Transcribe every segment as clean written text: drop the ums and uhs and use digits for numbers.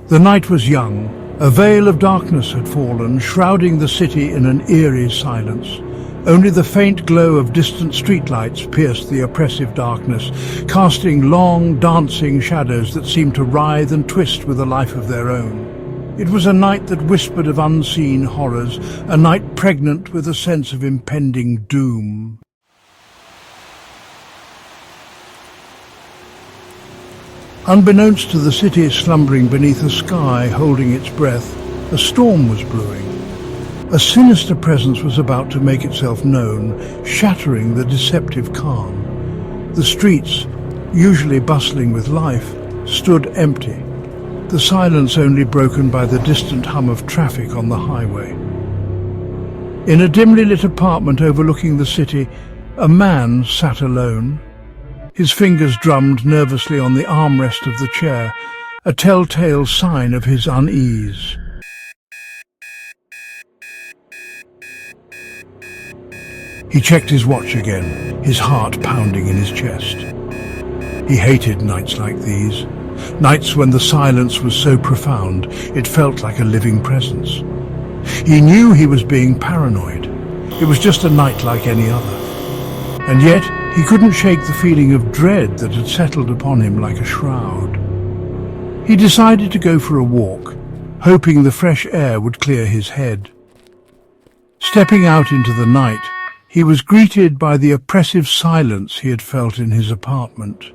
The night was young. A veil of darkness had fallen, shrouding the city in an eerie silence. Only the faint glow of distant streetlights pierced the oppressive darkness, casting long, dancing shadows that seemed to writhe and twist with a life of their own. It was a night that whispered of unseen horrors, a night pregnant with a sense of impending doom. Unbeknownst to the city slumbering beneath a sky holding its breath, a storm was brewing. A sinister presence was about to make itself known, shattering the deceptive calm. The streets, usually bustling with life, stood empty, the silence only broken by the distant hum of traffic on the highway. In a dimly lit apartment overlooking the city, a man sat alone. His fingers drummed nervously on the armrest of the chair, a telltale sign of his unease. He checked his watch again, his heart pounding in his chest. He hated nights like these, nights when the silence was so profound it felt like a living presence. He knew he was being paranoid. It was just a night like any other. And yet, he couldn't shake the feeling of dread that had settled upon him like a shroud. He decided to go for a walk, hoping the fresh air would clear his head. Stepping out into the night, he was greeted by the oppressive silence he had felt in his apartment.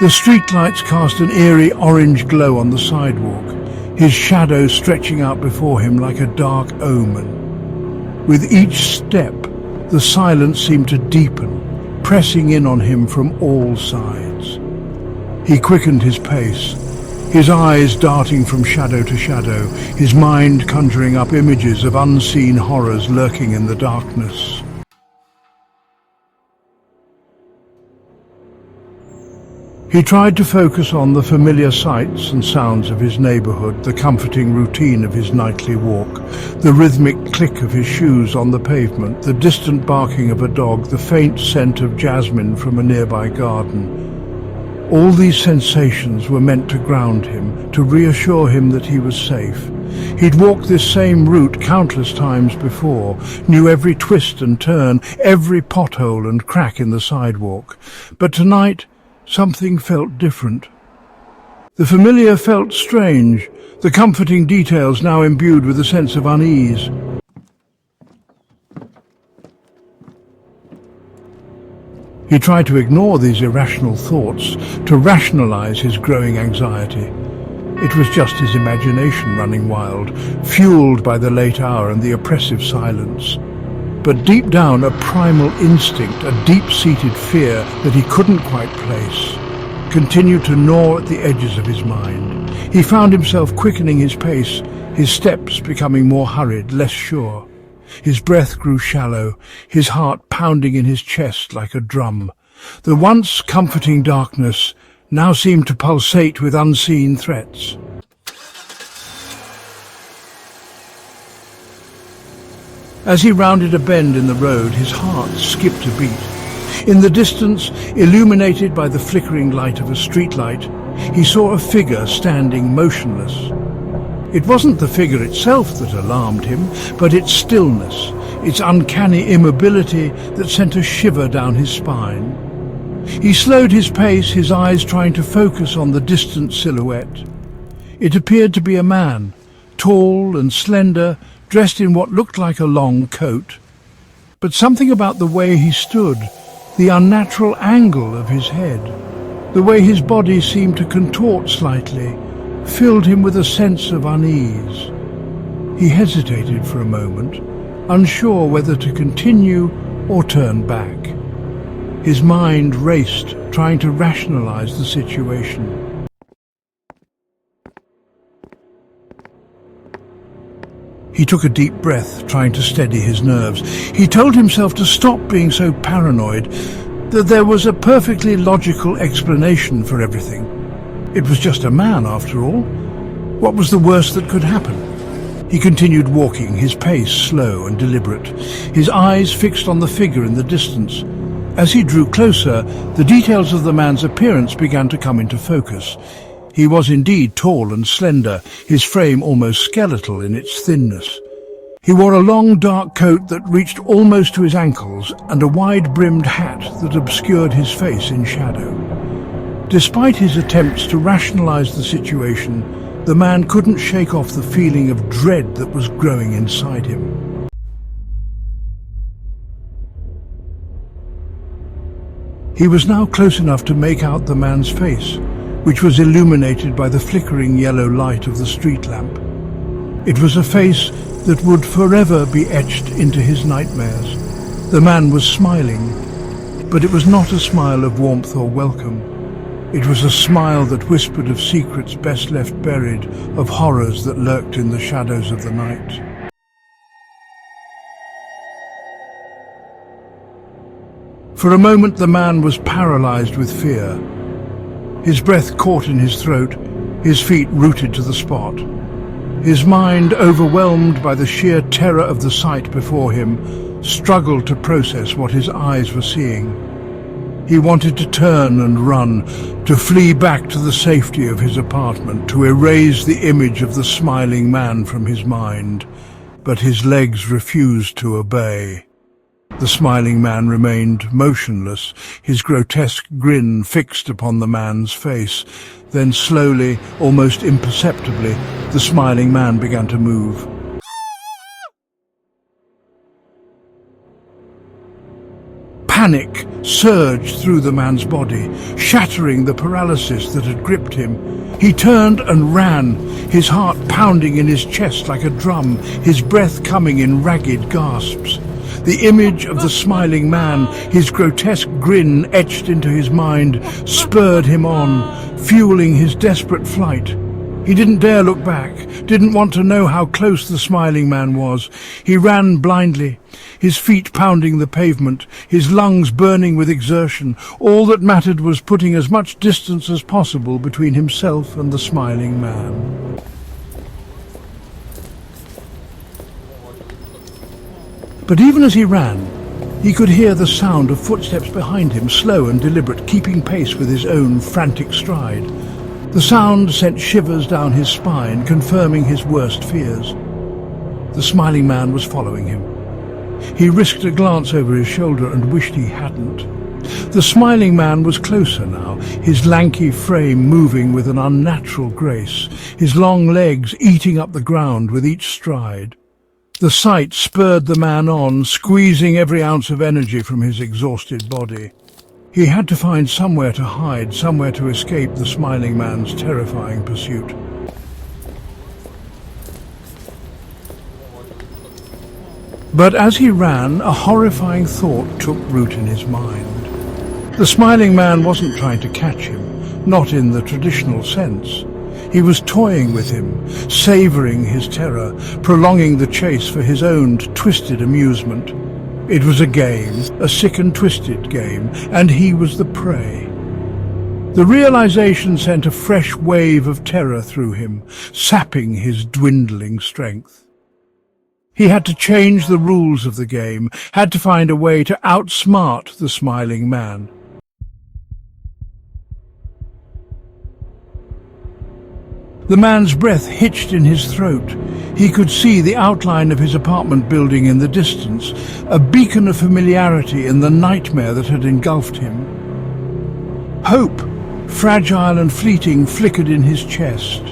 The streetlights cast an eerie orange glow on the sidewalk, his shadow stretching out before him like a dark omen. With each step, the silence seemed to deepen, pressing in on him from all sides. He quickened his pace, his eyes darting from shadow to shadow, his mind conjuring up images of unseen horrors lurking in the darkness. He tried to focus on the familiar sights and sounds of his neighborhood, the comforting routine of his nightly walk, the rhythmic click of his shoes on the pavement, the distant barking of a dog, the faint scent of jasmine from a nearby garden. All these sensations were meant to ground him, to reassure him that he was safe. He'd walked this same route countless times before, knew every twist and turn, every pothole and crack in the sidewalk. But tonight, something felt different. The familiar felt strange, the comforting details now imbued with a sense of unease. He tried to ignore these irrational thoughts, to rationalize his growing anxiety. It was just his imagination running wild, fueled by the late hour and the oppressive silence. But deep down, a primal instinct, a deep-seated fear that he couldn't quite place, continued to gnaw at the edges of his mind. He found himself quickening his pace, his steps becoming more hurried, less sure. His breath grew shallow, his heart pounding in his chest like a drum. The once comforting darkness now seemed to pulsate with unseen threats. As he rounded a bend in the road, his heart skipped a beat. In the distance, illuminated by the flickering light of a streetlight, he saw a figure standing motionless. It wasn't the figure itself that alarmed him, but its stillness, its uncanny immobility that sent a shiver down his spine. He slowed his pace, his eyes trying to focus on the distant silhouette. It appeared to be a man, tall and slender, dressed in what looked like a long coat. But something about the way he stood, the unnatural angle of his head, the way his body seemed to contort slightly, filled him with a sense of unease. He hesitated for a moment, unsure whether to continue or turn back. His mind raced, trying to rationalize the situation. He took a deep breath, trying to steady his nerves. He told himself to stop being so paranoid, that there was a perfectly logical explanation for everything. It was just a man, after all. What was the worst that could happen? He continued walking, his pace slow and deliberate, his eyes fixed on the figure in the distance. As he drew closer, the details of the man's appearance began to come into focus. He was indeed tall and slender, his frame almost skeletal in its thinness. He wore a long dark coat that reached almost to his ankles and a wide-brimmed hat that obscured his face in shadow. Despite his attempts to rationalize the situation, the man couldn't shake off the feeling of dread that was growing inside him. He was now close enough to make out the man's face, which was illuminated by the flickering yellow light of the street lamp. It was a face that would forever be etched into his nightmares. The man was smiling, but it was not a smile of warmth or welcome. It was a smile that whispered of secrets best left buried, of horrors that lurked in the shadows of the night. For a moment the man was paralyzed with fear. His breath caught in his throat, his feet rooted to the spot. His mind, overwhelmed by the sheer terror of the sight before him, struggled to process what his eyes were seeing. He wanted to turn and run, to flee back to the safety of his apartment, to erase the image of the smiling man from his mind. But his legs refused to obey. The smiling man remained motionless, his grotesque grin fixed upon the man's face. Then slowly, almost imperceptibly, the smiling man began to move. Panic surged through the man's body, shattering the paralysis that had gripped him. He turned and ran, his heart pounding in his chest like a drum, his breath coming in ragged gasps. The image of the smiling man, his grotesque grin etched into his mind, spurred him on, fueling his desperate flight. He didn't dare look back, didn't want to know how close the smiling man was. He ran blindly, his feet pounding the pavement, his lungs burning with exertion. All that mattered was putting as much distance as possible between himself and the smiling man. But even as he ran, he could hear the sound of footsteps behind him, slow and deliberate, keeping pace with his own frantic stride. The sound sent shivers down his spine, confirming his worst fears. The smiling man was following him. He risked a glance over his shoulder and wished he hadn't. The smiling man was closer now, his lanky frame moving with an unnatural grace, his long legs eating up the ground with each stride. The sight spurred the man on, squeezing every ounce of energy from his exhausted body. He had to find somewhere to hide, somewhere to escape the smiling man's terrifying pursuit. But as he ran, a horrifying thought took root in his mind. The smiling man wasn't trying to catch him, not in the traditional sense. He was toying with him, savouring his terror, prolonging the chase for his own twisted amusement. It was a game, a sick and twisted game, and he was the prey. The realization sent a fresh wave of terror through him, sapping his dwindling strength. He had to change the rules of the game, had to find a way to outsmart the smiling man. The man's breath hitched in his throat. He could see the outline of his apartment building in the distance, a beacon of familiarity in the nightmare that had engulfed him. Hope, fragile and fleeting, flickered in his chest.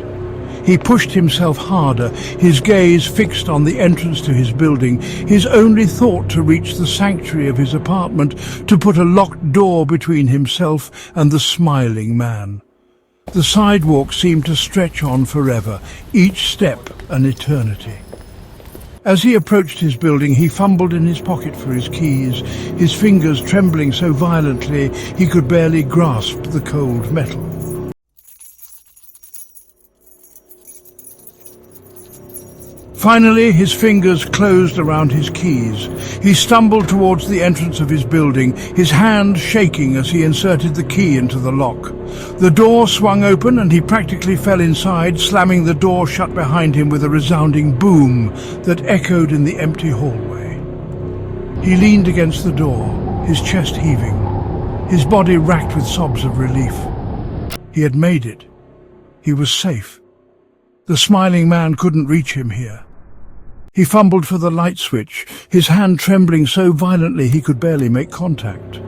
He pushed himself harder, his gaze fixed on the entrance to his building, his only thought to reach the sanctuary of his apartment, to put a locked door between himself and the smiling man. The sidewalk seemed to stretch on forever, each step an eternity. As he approached his building, he fumbled in his pocket for his keys, his fingers trembling so violently he could barely grasp the cold metal. Finally, his fingers closed around his keys. He stumbled towards the entrance of his building, his hand shaking as he inserted the key into the lock. The door swung open and he practically fell inside, slamming the door shut behind him with a resounding boom that echoed in the empty hallway. He leaned against the door, his chest heaving, his body racked with sobs of relief. He had made it. He was safe. The smiling man couldn't reach him here. He fumbled for the light switch, his hand trembling so violently he could barely make contact.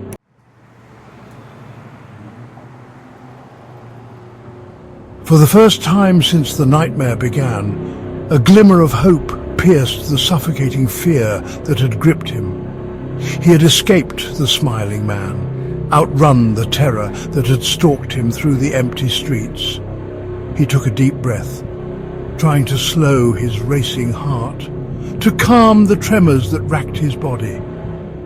For the first time since the nightmare began, a glimmer of hope pierced the suffocating fear that had gripped him. He had escaped the smiling man, outrun the terror that had stalked him through the empty streets. He took a deep breath, trying to slow his racing heart, to calm the tremors that racked his body.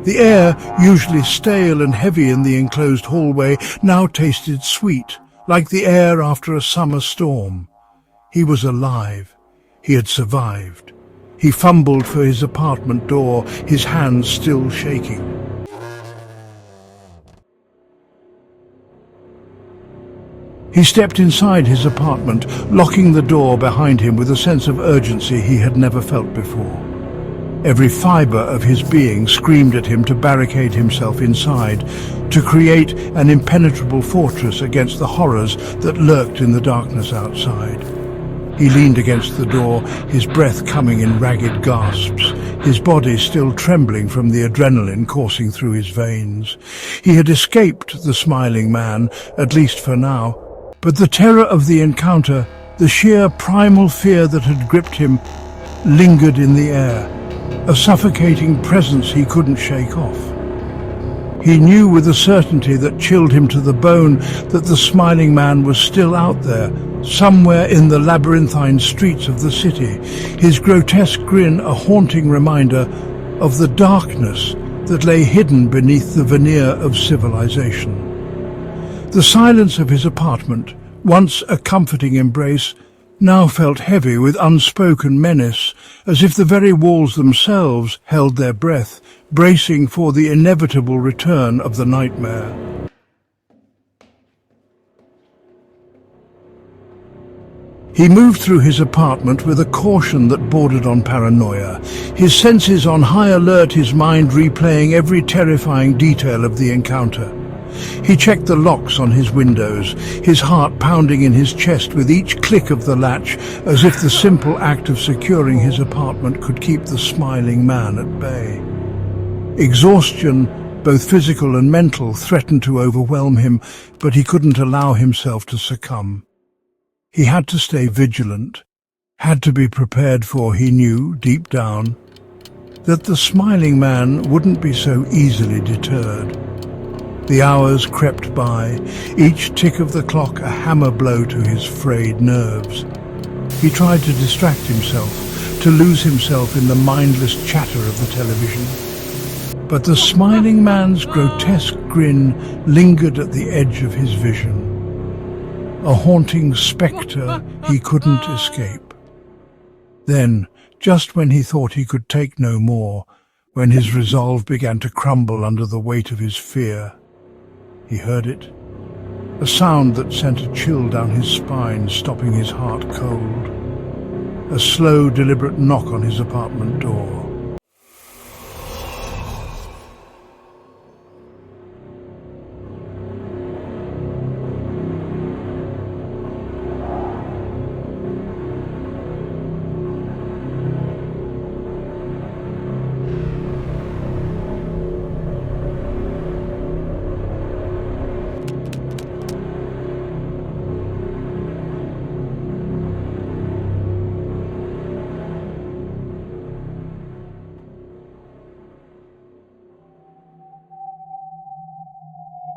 The air, usually stale and heavy in the enclosed hallway, now tasted sweet, like the air after a summer storm. He was alive. He had survived. He fumbled for his apartment door, his hands still shaking. He stepped inside his apartment, locking the door behind him with a sense of urgency he had never felt before. Every fibre of his being screamed at him to barricade himself inside, to create an impenetrable fortress against the horrors that lurked in the darkness outside. He leaned against the door, his breath coming in ragged gasps, his body still trembling from the adrenaline coursing through his veins. He had escaped the smiling man, at least for now, but the terror of the encounter, the sheer primal fear that had gripped him, lingered in the air, a suffocating presence he couldn't shake off. He knew with a certainty that chilled him to the bone that the smiling man was still out there, somewhere in the labyrinthine streets of the city, his grotesque grin a haunting reminder of the darkness that lay hidden beneath the veneer of civilization. The silence of his apartment, once a comforting embrace, now felt heavy with unspoken menace, as if the very walls themselves held their breath, bracing for the inevitable return of the nightmare. He moved through his apartment with a caution that bordered on paranoia, his senses on high alert, his mind replaying every terrifying detail of the encounter. He checked the locks on his windows, his heart pounding in his chest with each click of the latch, as if the simple act of securing his apartment could keep the smiling man at bay. Exhaustion, both physical and mental, threatened to overwhelm him, but he couldn't allow himself to succumb. He had to stay vigilant, had to be prepared for, he knew, deep down, that the smiling man wouldn't be so easily deterred. The hours crept by, each tick of the clock a hammer blow to his frayed nerves. He tried to distract himself, to lose himself in the mindless chatter of the television. But the smiling man's grotesque grin lingered at the edge of his vision, a haunting spectre he couldn't escape. Then, just when he thought he could take no more, when his resolve began to crumble under the weight of his fear, he heard it, a sound that sent a chill down his spine, stopping his heart cold. A slow, deliberate knock on his apartment door.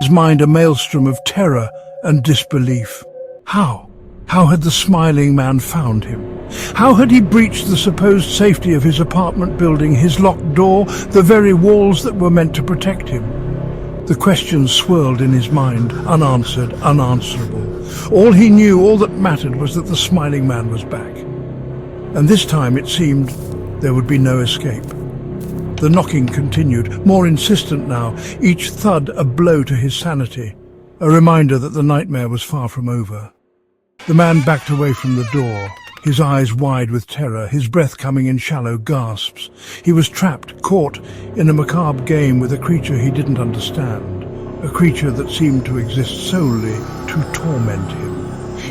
His mind a maelstrom of terror and disbelief. How had the smiling man found him? How had he breached the supposed safety of his apartment building, his locked door, the very walls that were meant to protect him? The questions swirled in his mind, unanswered, unanswerable. All he knew, all that mattered, was that the smiling man was back. And this time, it seemed, there would be no escape. The knocking continued, more insistent now, each thud a blow to his sanity, a reminder that the nightmare was far from over. The man backed away from the door, his eyes wide with terror, his breath coming in shallow gasps. He was trapped, caught in a macabre game with a creature he didn't understand, a creature that seemed to exist solely to torment him.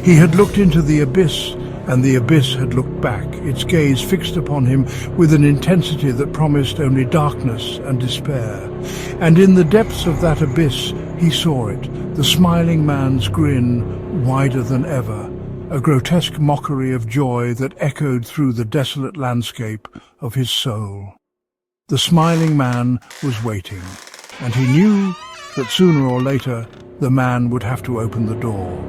He had looked into the abyss, and the abyss had looked back, its gaze fixed upon him with an intensity that promised only darkness and despair. And in the depths of that abyss he saw it, the smiling man's grin wider than ever, a grotesque mockery of joy that echoed through the desolate landscape of his soul. The smiling man was waiting, and he knew that sooner or later the man would have to open the door.